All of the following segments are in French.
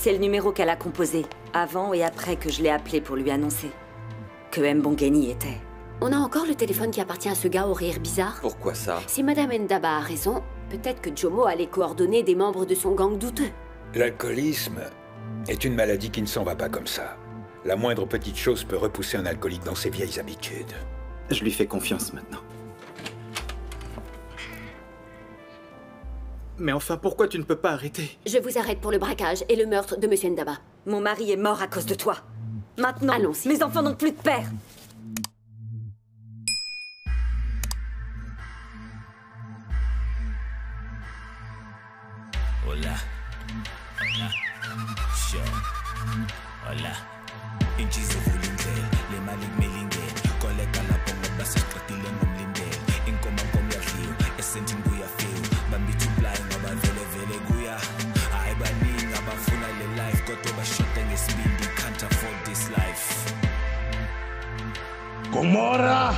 C'est le numéro qu'elle a composé, avant et après que je l'ai appelé pour lui annoncer que Mbongeni était. On a encore le téléphone qui appartient à ce gars au rire bizarre. Pourquoi ça? Si Madame Ndaba a raison, peut-être que Jomo a les coordonnées des membres de son gang douteux. L'alcoolisme est une maladie qui ne s'en va pas comme ça. La moindre petite chose peut repousser un alcoolique dans ses vieilles habitudes. Je lui fais confiance maintenant. Mais enfin, pourquoi tu ne peux pas arrêter? Je vous arrête pour le braquage et le meurtre de Monsieur Ndaba. Mon mari est mort à cause de toi. Maintenant, allons-y. Mes enfants n'ont plus de père. Hola. Hola. Sure. Hola. Inchizo vulindlela, le mali kumilingela. Koleka lapho ngoba sesiqedile ngomlindela. Inkomo komyadliwa, esentini kuyafika. Bambithi uplay ngoba vele vele kuya. Hayi baningi abafuna le life kodwa bashoda ngesibindi, can't afford this life. Gomorra!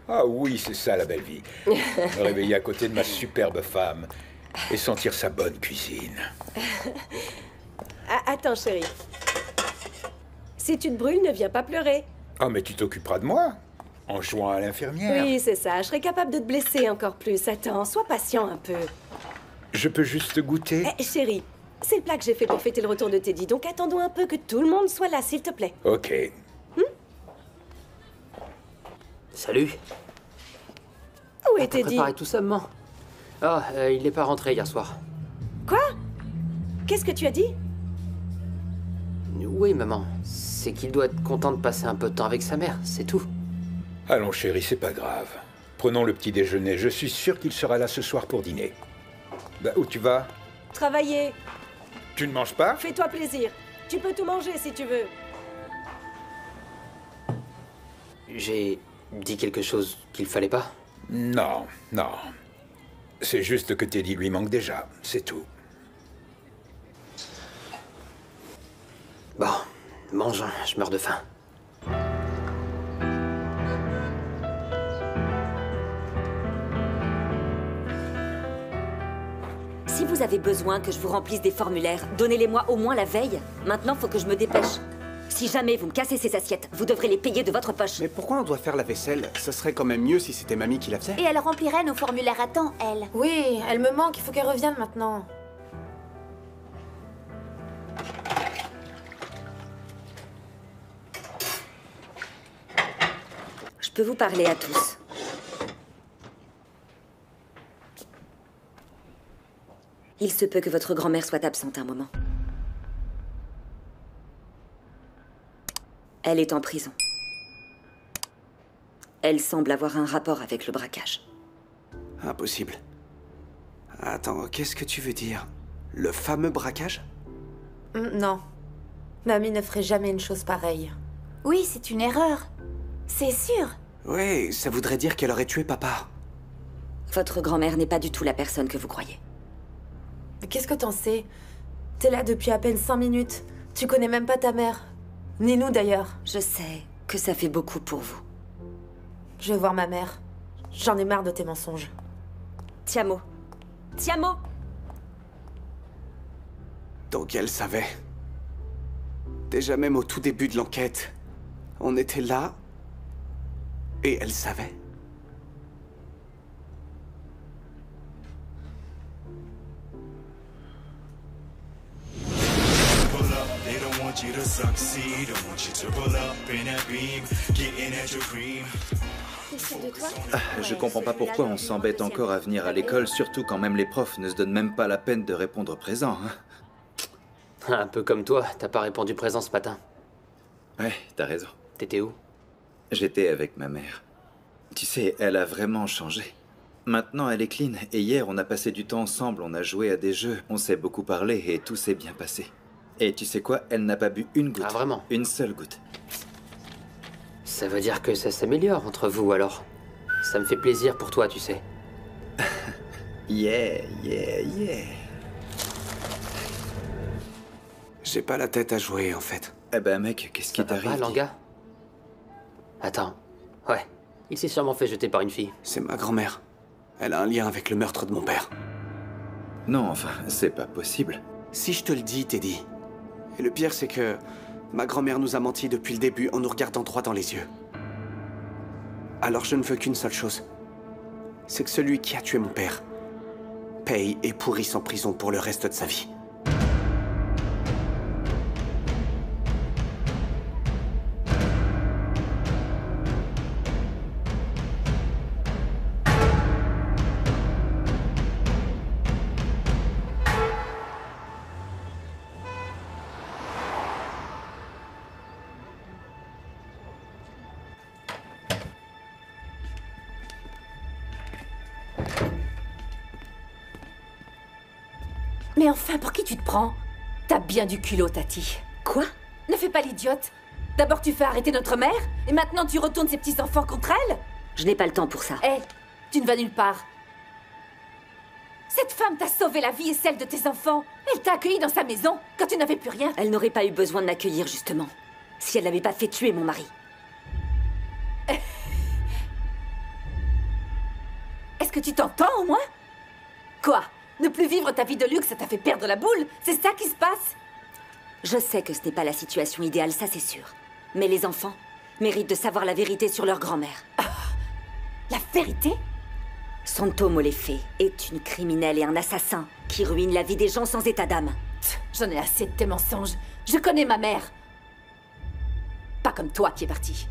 Ah oui, c'est ça la belle vie. Me réveiller à côté de ma superbe femme et sentir sa bonne cuisine. Attends, chérie. Si tu te brûles, ne viens pas pleurer. Ah, mais tu t'occuperas de moi en jouant à l'infirmière. Oui, c'est ça. Je serais capable de te blesser encore plus. Attends, sois patient un peu. Je peux juste goûter? Eh, chérie, c'est le plat que j'ai fait pour fêter le retour de Teddy. Donc attendons un peu que tout le monde soit là, s'il te plaît. Ok. Salut. Où est T'as Teddy? préparé tout ça, maman? Ah, il n'est pas rentré hier soir. Quoi? Qu'est-ce que tu as dit? Oui, maman. C'est qu'il doit être content de passer un peu de temps avec sa mère, c'est tout. Allons, chérie, c'est pas grave. Prenons le petit déjeuner. Je suis sûr qu'il sera là ce soir pour dîner. Bah, où tu vas? Travailler. Tu ne manges pas? Fais-toi plaisir. Tu peux tout manger si tu veux. J'ai dit quelque chose qu'il fallait pas? Non, non. C'est juste que Teddy lui manque déjà, c'est tout. Bon, mangeons, je meurs de faim. Si vous avez besoin que je vous remplisse des formulaires, donnez-les-moi au moins la veille. Maintenant, faut que je me dépêche. Si jamais vous me cassez ces assiettes, vous devrez les payer de votre poche. Mais pourquoi on doit faire la vaisselle? Ce serait quand même mieux si c'était mamie qui la faisait. Et elle remplirait nos formulaires à temps, elle. Oui, elle me manque, il faut qu'elle revienne maintenant. Je peux vous parler à tous. Il se peut que votre grand-mère soit absente un moment. Elle est en prison. Elle semble avoir un rapport avec le braquage. Impossible. Attends, qu'est-ce que tu veux dire? Le fameux braquage? Non. Mamie ne ferait jamais une chose pareille. Oui, c'est une erreur. C'est sûr. Ouais, ça voudrait dire qu'elle aurait tué papa. Votre grand-mère n'est pas du tout la personne que vous croyez. Mais qu'est-ce que t'en sais? T'es là depuis à peine 5 minutes. Tu connais même pas ta mère. Ni nous d'ailleurs. Je sais que ça fait beaucoup pour vous. Je vais voir ma mère. J'en ai marre de tes mensonges. Tiamo. Tiamo! Donc elle savait. Déjà même au tout début de l'enquête, on était là et elle savait. want you to succeed. I want you to pull up in that beam, getting at your cream. Je comprends pas pourquoi on s'embête encore à venir à l'école, surtout quand même les profs ne se donnent même pas la peine de répondre présent. Hein. Un peu comme toi, t'as pas répondu présent ce matin. Ouais, t'as raison. T'étais où? J'étais avec ma mère. Tu sais, elle a vraiment changé. Maintenant, elle est clean, et hier, on a passé du temps ensemble, on a joué à des jeux, on s'est beaucoup parlé, et tout s'est bien passé. Et tu sais quoi? Elle n'a pas bu une goutte. Ah, vraiment? Une seule goutte. Ça veut dire que ça s'améliore entre vous, alors. Ça me fait plaisir pour toi, tu sais. Yeah. J'ai pas la tête à jouer, en fait. Eh ben, mec, qu'est-ce qui t'arrive? Ah, Langa? Attends. Ouais. Il s'est sûrement fait jeter par une fille. C'est ma grand-mère. Elle a un lien avec le meurtre de mon père. Non, enfin, c'est pas possible. Si je te le dis, Teddy. Et le pire, c'est que ma grand-mère nous a menti depuis le début en nous regardant droit dans les yeux. Alors je ne veux qu'une seule chose. C'est que celui qui a tué mon père paye et pourrisse en prison pour le reste de sa vie. Mais enfin, pour qui tu te prends? T'as bien du culot, Tati. Quoi? Ne fais pas l'idiote. D'abord tu fais arrêter notre mère, et maintenant tu retournes ces petits-enfants contre elle? Je n'ai pas le temps pour ça. Hé, tu ne vas nulle part. Cette femme t'a sauvé la vie et celle de tes enfants. Elle t'a accueilli dans sa maison quand tu n'avais plus rien. Elle n'aurait pas eu besoin de m'accueillir, justement. Si elle n'avait pas fait tuer mon mari. Est-ce que tu t'entends, au moins? Quoi? Ne plus vivre ta vie de luxe, ça t'a fait perdre la boule? C'est ça qui se passe? Je sais que ce n'est pas la situation idéale, ça c'est sûr. Mais les enfants méritent de savoir la vérité sur leur grand-mère. La vérité? Santo Molefe est une criminelle et un assassin qui ruine la vie des gens sans état d'âme. J'en ai assez de tes mensonges. Je connais ma mère. Pas comme toi qui es parti.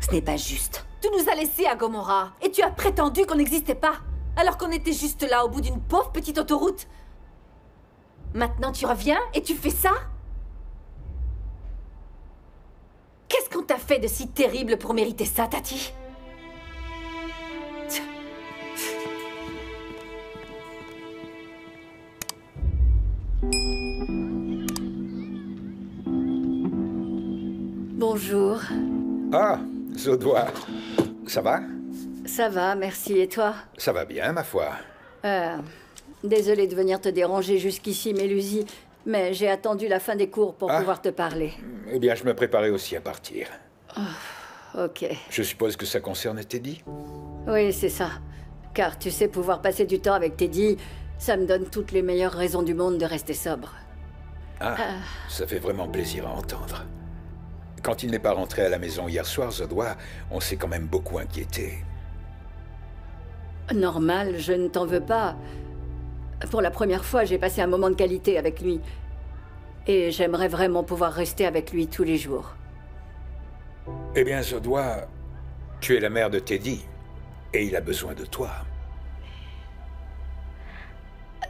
Ce n'est pas juste. Tu nous as laissés à Gomorrah et tu as prétendu qu'on n'existait pas, alors qu'on était juste là au bout d'une pauvre petite autoroute. Maintenant tu reviens et tu fais ça? Qu'est-ce qu'on t'a fait de si terrible pour mériter ça, Tati? Bonjour. Ah, Zodwa. Ça va? Ça va, merci. Et toi? Ça va bien, ma foi. Désolée de venir te déranger jusqu'ici, Mélusie, mais j'ai attendu la fin des cours pour pouvoir te parler. Eh bien, je me préparais aussi à partir. Oh, ok. Je suppose que ça concerne Teddy? Oui, c'est ça. Car tu sais, pouvoir passer du temps avec Teddy, ça me donne toutes les meilleures raisons du monde de rester sobre. Ça fait vraiment plaisir à entendre. Quand il n'est pas rentré à la maison hier soir, Zodwa, on s'est quand même beaucoup inquiété. Normal, je ne t'en veux pas. Pour la première fois, j'ai passé un moment de qualité avec lui. Et j'aimerais vraiment pouvoir rester avec lui tous les jours. Eh bien, Zodwa, tu es la mère de Teddy. Et il a besoin de toi.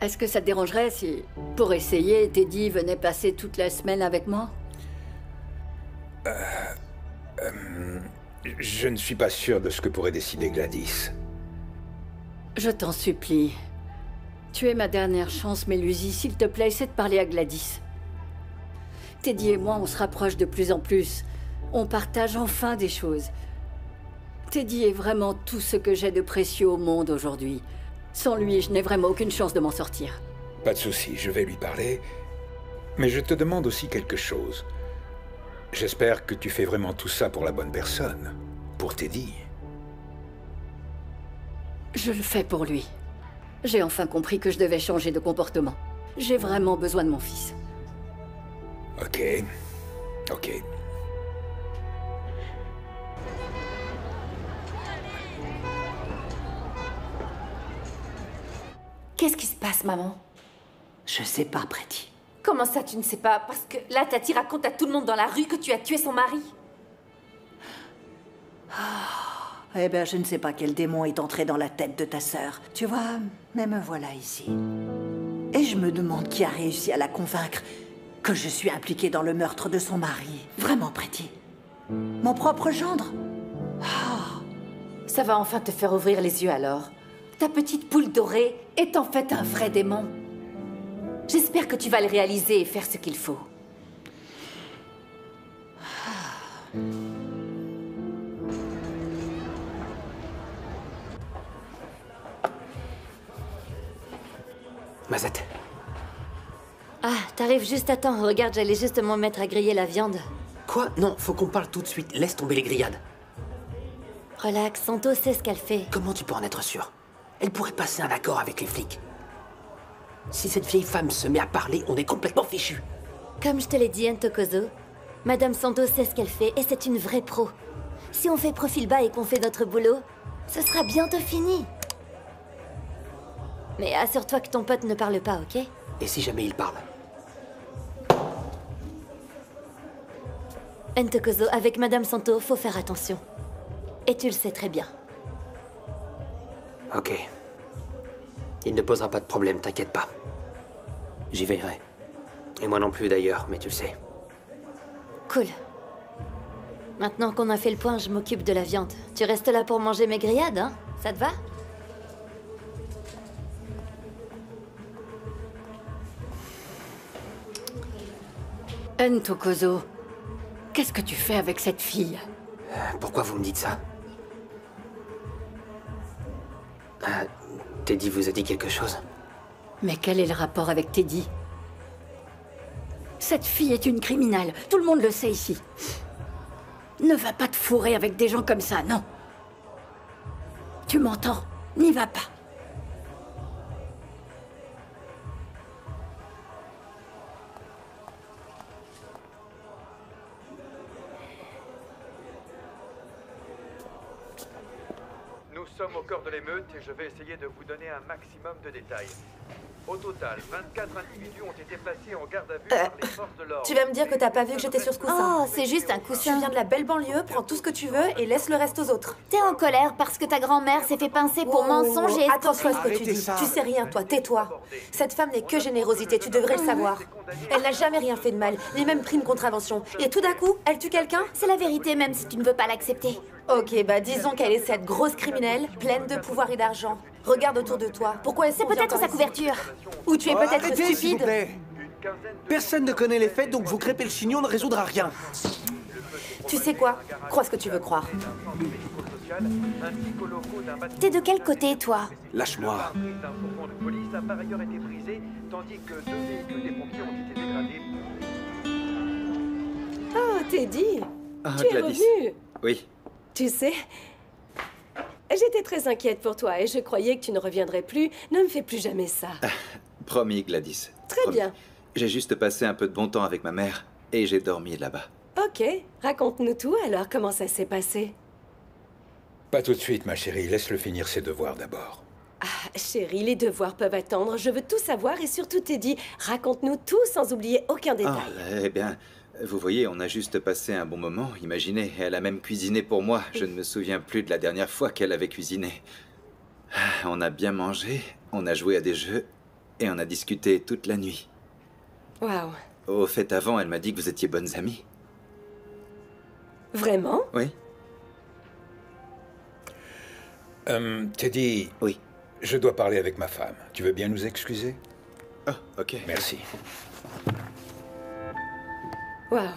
Est-ce que ça te dérangerait si, pour essayer, Teddy venait passer toute la semaine avec moi? Je ne suis pas sûr de ce que pourrait décider Gladys. Je t'en supplie. Tu es ma dernière chance, Mélusie. S'il te plaît, essaie de parler à Gladys. Teddy et moi, on se rapproche de plus en plus. On partage enfin des choses. Teddy est vraiment tout ce que j'ai de précieux au monde aujourd'hui. Sans lui, je n'ai vraiment aucune chance de m'en sortir. Pas de souci, je vais lui parler. Mais je te demande aussi quelque chose. J'espère que tu fais vraiment tout ça pour la bonne personne. Pour Teddy. Je le fais pour lui. J'ai enfin compris que je devais changer de comportement. J'ai vraiment besoin de mon fils. Ok. Ok. Qu'est-ce qui se passe, maman? Je sais pas, Pretty. Comment ça, tu ne sais pas? Parce que là, Tati raconte à tout le monde dans la rue que tu as tué son mari. Eh ben, je ne sais pas quel démon est entré dans la tête de ta sœur. Tu vois, mais me voilà ici. Et je me demande qui a réussi à la convaincre que je suis impliquée dans le meurtre de son mari. Vraiment, Pretty. Mon propre gendre. Ça va enfin te faire ouvrir les yeux alors. Ta petite poule dorée est en fait un vrai démon. J'espère que tu vas le réaliser et faire ce qu'il faut. Mazette. Ah, t'arrives juste à temps. Regarde, j'allais justement me mettre à griller la viande. Quoi? Non, faut qu'on parle tout de suite. Laisse tomber les grillades. Relax, Santo sait ce qu'elle fait. Comment tu peux en être sûr? Elle pourrait passer un accord avec les flics. Si cette vieille femme se met à parler, on est complètement fichu. Comme je te l'ai dit, Ntokozo, Madame Santo sait ce qu'elle fait et c'est une vraie pro. Si on fait profil bas et qu'on fait notre boulot, ce sera bientôt fini. Mais assure-toi que ton pote ne parle pas, ok? Et si jamais il parle? Ntokozo, avec Madame Santo, faut faire attention. Et tu le sais très bien. Ok. Il ne posera pas de problème, t'inquiète pas. J'y veillerai. Et moi non plus d'ailleurs, mais tu le sais. Cool. Maintenant qu'on a fait le point, je m'occupe de la viande. Tu restes là pour manger mes grillades, hein? Ça te va? Ntokozo, qu'est-ce que tu fais avec cette fille? Pourquoi vous me dites ça? Teddy vous a dit quelque chose? Mais quel est le rapport avec Teddy? Cette fille est une criminelle, tout le monde le sait ici. Ne va pas te fourrer avec des gens comme ça, non. Tu m'entends? N'y va pas. Nous sommes au cœur de l'émeute et je vais essayer de vous donner un maximum de détails. Au total, 24 individus ont été placés en garde à vue par les forces de l'ordre. Tu vas me dire que t'as pas vu que j'étais sur ce coussin? Oh, c'est juste un coussin. Tu viens de la belle banlieue, prends tout ce que tu veux et laisse le reste aux autres. T'es en colère parce que ta grand-mère s'est fait pincer pour mensonge et Attention à ce que tu Arrêtez dis. ça. Tu sais rien, toi, tais-toi. Cette femme n'est que générosité, tu devrais le savoir. Elle n'a jamais rien fait de mal, ni même pris une contravention. Et tout d'un coup, elle tue quelqu'un? c'est la vérité même si tu ne veux pas l'accepter. Ok, bah disons qu'elle est cette grosse criminelle, pleine de pouvoir et d'argent. Regarde autour de toi. Pourquoi est-ce C'est qu'on vient peut-être encore sa ici? couverture. Ou tu es peut-être Arrêtez, s'il vous stupide. plaît. Personne ne connaît les faits, donc vous crêpez le chignon ne résoudra rien. Tu sais quoi? Crois ce que tu veux croire. T'es de quel côté, toi? Lâche-moi. Un fourgon de police a par ailleurs été brisé, tandis que 2 véhicules des pompiers ont été dégradés. Oh, Teddy, Ah, tu es Gladys. revenu. Oui. Tu sais, j'étais très inquiète pour toi et je croyais que tu ne reviendrais plus. Ne me fais plus jamais ça. Promis, Gladys. Très Promis. bien. J'ai juste passé un peu de bon temps avec ma mère et j'ai dormi là-bas. Ok, raconte-nous tout alors, comment ça s'est passé? Pas tout de suite, ma chérie. Laisse-le finir ses devoirs d'abord. Ah, chérie, les devoirs peuvent attendre. Je veux tout savoir et surtout Teddy, raconte-nous tout sans oublier aucun détail. Ah, eh bien, vous voyez, on a juste passé un bon moment. Imaginez, elle a même cuisiné pour moi. Je ne me souviens plus de la dernière fois qu'elle avait cuisiné. Ah, on a bien mangé, on a joué à des jeux et on a discuté toute la nuit. Waouh, Au fait, avant, elle m'a dit que vous étiez bonnes amies. vraiment? Oui? Teddy. Oui. Je dois parler avec ma femme. Tu veux bien nous excuser? Oh, ok. Merci. Waouh.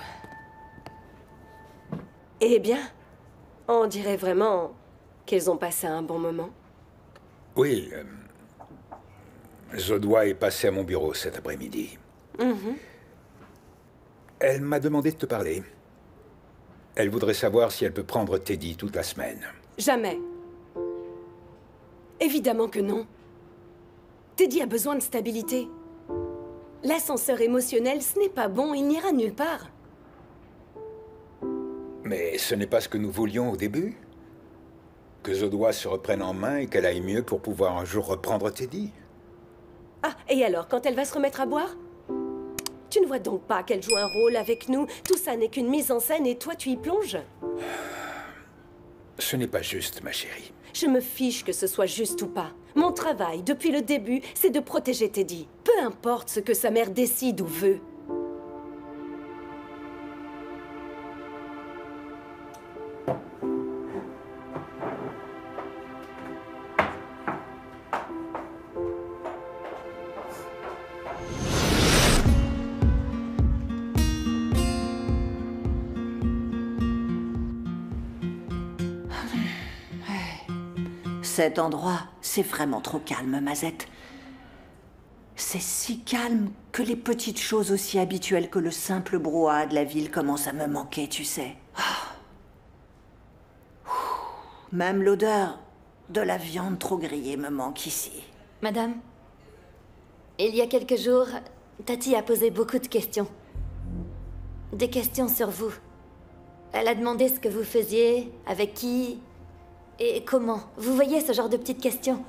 Eh bien, on dirait vraiment qu'ils ont passé un bon moment. Oui. Zodwa est passée à mon bureau cet après-midi. Elle m'a demandé de te parler. Elle voudrait savoir si elle peut prendre Teddy toute la semaine. Jamais. Évidemment que non. Teddy a besoin de stabilité. L'ascenseur émotionnel, ce n'est pas bon, il n'ira nulle part. Mais ce n'est pas ce que nous voulions au début. Que Zodwa se reprenne en main et qu'elle aille mieux pour pouvoir un jour reprendre Teddy. Ah, et alors, quand elle va se remettre à boire? Tu ne vois donc pas qu'elle joue un rôle avec nous? Tout ça n'est qu'une mise en scène et toi tu y plonges? Ce n'est pas juste, ma chérie. Je me fiche que ce soit juste ou pas. Mon travail, depuis le début, c'est de protéger Teddy. Peu importe ce que sa mère décide ou veut. Cet endroit, c'est vraiment trop calme, Mazette. C'est si calme que les petites choses aussi habituelles que le simple brouhaha de la ville commencent à me manquer, tu sais. Même l'odeur de la viande trop grillée me manque ici. Madame, il y a quelques jours, Tati a posé beaucoup de questions. Des questions sur vous. Elle a demandé ce que vous faisiez, avec qui... et comment? Vous voyez ce genre de petites questions?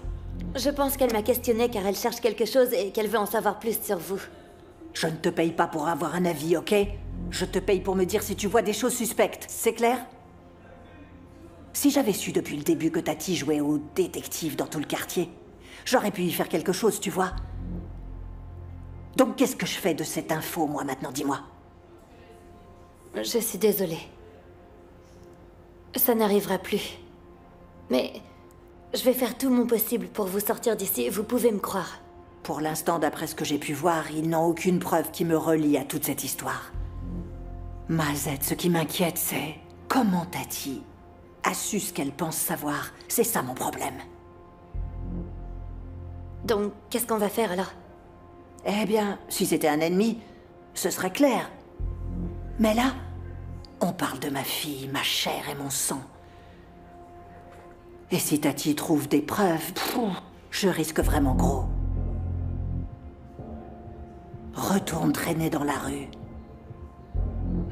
Je pense qu'elle m'a questionné car elle cherche quelque chose et qu'elle veut en savoir plus sur vous. Je ne te paye pas pour avoir un avis, ok? Je te paye pour me dire si tu vois des choses suspectes, c'est clair? Si j'avais su depuis le début que Tati jouait au détective dans tout le quartier, j'aurais pu y faire quelque chose, tu vois? Donc qu'est-ce que je fais de cette info, moi, maintenant, dis-moi? Je suis désolée. Ça n'arrivera plus. Mais je vais faire tout mon possible pour vous sortir d'ici, vous pouvez me croire. Pour l'instant, d'après ce que j'ai pu voir, ils n'ont aucune preuve qui me relie à toute cette histoire. Mazette, ce qui m'inquiète, c'est comment Tati a su ce qu'elle pense savoir. C'est ça mon problème. Donc, qu'est-ce qu'on va faire alors? Eh bien, si c'était un ennemi, ce serait clair. Mais là, on parle de ma fille, ma chair et mon sang. Et si Tati trouve des preuves, je risque vraiment gros. Retourne traîner dans la rue.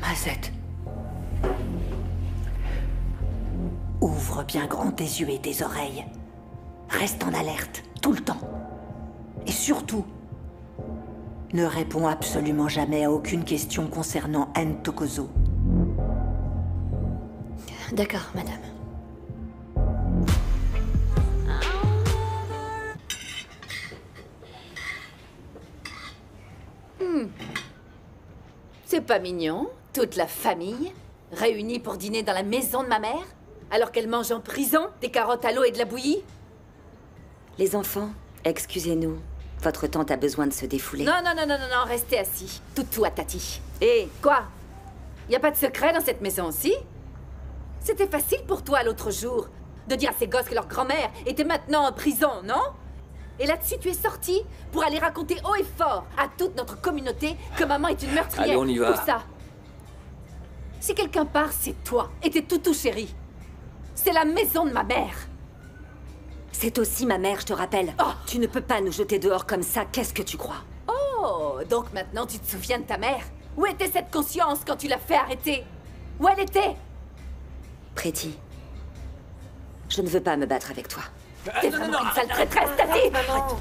Mazette. Ouvre bien grand tes yeux et tes oreilles. Reste en alerte, tout le temps. Et surtout, ne réponds absolument jamais à aucune question concernant Anne Tokozo. D'accord, madame. C'est pas mignon, toute la famille, réunie pour dîner dans la maison de ma mère, alors qu'elle mange en prison des carottes à l'eau et de la bouillie? Les enfants, excusez-nous. Votre tante a besoin de se défouler. Non, restez assis. Toutou à Tati. Et quoi? Y a pas de secret dans cette maison aussi? C'était facile pour toi l'autre jour de dire à ces gosses que leur grand-mère était maintenant en prison, non? Et là-dessus, tu es sorti pour aller raconter haut et fort à toute notre communauté que maman est une meurtrière. Allez, on y va. Tout ça. Si quelqu'un part, c'est toi et tes toutous chéris. C'est la maison de ma mère. C'est aussi ma mère, je te rappelle. Oh, tu ne peux pas nous jeter dehors comme ça, qu'est-ce que tu crois? Oh, donc maintenant tu te souviens de ta mère? Où était cette conscience quand tu l'as fait arrêter? Où elle était? Pretty, je ne veux pas me battre avec toi. T'es vraiment une sale traîtresse, Tati!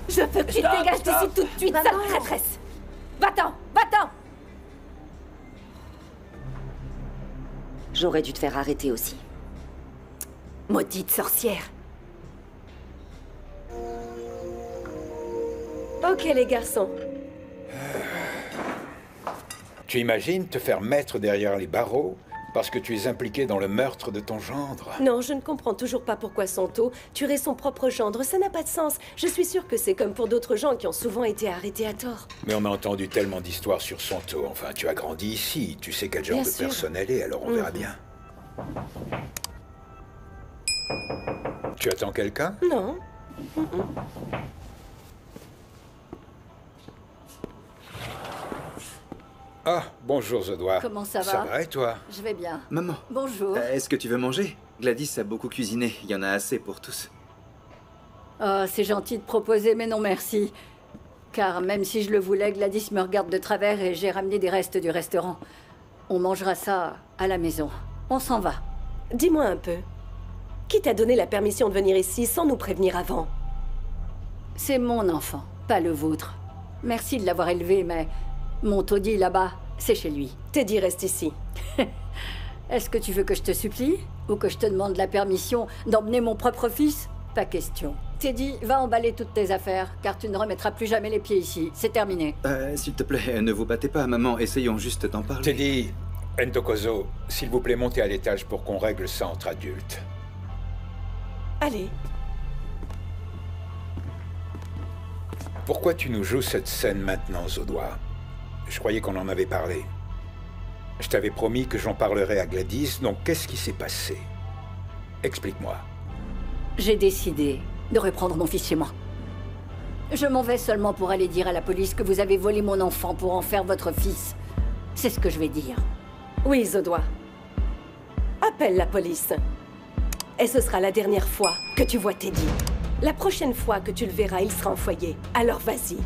Je veux que tu te dégages d'ici tout de suite, sale traîtresse! Va-t'en! Va-t'en! J'aurais dû te faire arrêter aussi. Maudite sorcière! Ok, les garçons. Tu imagines te faire mettre derrière les barreaux parce que tu es impliqué dans le meurtre de ton gendre? Non, je ne comprends toujours pas pourquoi Santo tuerait son propre gendre. Ça n'a pas de sens. Je suis sûre que c'est comme pour d'autres gens qui ont souvent été arrêtés à tort. Mais on a entendu tellement d'histoires sur Santo. Enfin, tu as grandi ici. Tu sais quel genre Bien de sûr. personne elle est, alors on verra bien. Tu attends quelqu'un? Non. Ah, bonjour Zodois. Comment ça va? Ça va et toi? Je vais bien. Maman. Bonjour. Est-ce que tu veux manger? Gladys a beaucoup cuisiné. Il y en a assez pour tous. Oh, c'est gentil de proposer, mais non merci. Car même si je le voulais, Gladys me regarde de travers et j'ai ramené des restes du restaurant. On mangera ça à la maison. On s'en va. Dis-moi un peu. Qui t'a donné la permission de venir ici sans nous prévenir avant? C'est mon enfant, pas le vôtre. Merci de l'avoir élevé, mais Mon taudis là-bas, c'est chez lui. Teddy reste ici. Est-ce que tu veux que je te supplie? Ou que je te demande la permission d'emmener mon propre fils? Pas question. Teddy, va emballer toutes tes affaires, car tu ne remettras plus jamais les pieds ici. C'est terminé. S'il te plaît, ne vous battez pas, maman. Essayons juste d'en parler. Teddy, Ntokozo, s'il vous plaît, montez à l'étage pour qu'on règle ça entre adultes. Allez. Pourquoi tu nous joues cette scène maintenant, Zodois? Je croyais qu'on en avait parlé. Je t'avais promis que j'en parlerais à Gladys, donc qu'est-ce qui s'est passé? Explique-moi. J'ai décidé de reprendre mon fils chez moi. Je m'en vais seulement pour aller dire à la police que vous avez volé mon enfant pour en faire votre fils. C'est ce que je vais dire. Oui, Zodois. Appelle la police. Et ce sera la dernière fois que tu vois Teddy. La prochaine fois que tu le verras, il sera en foyer. Alors vas-y.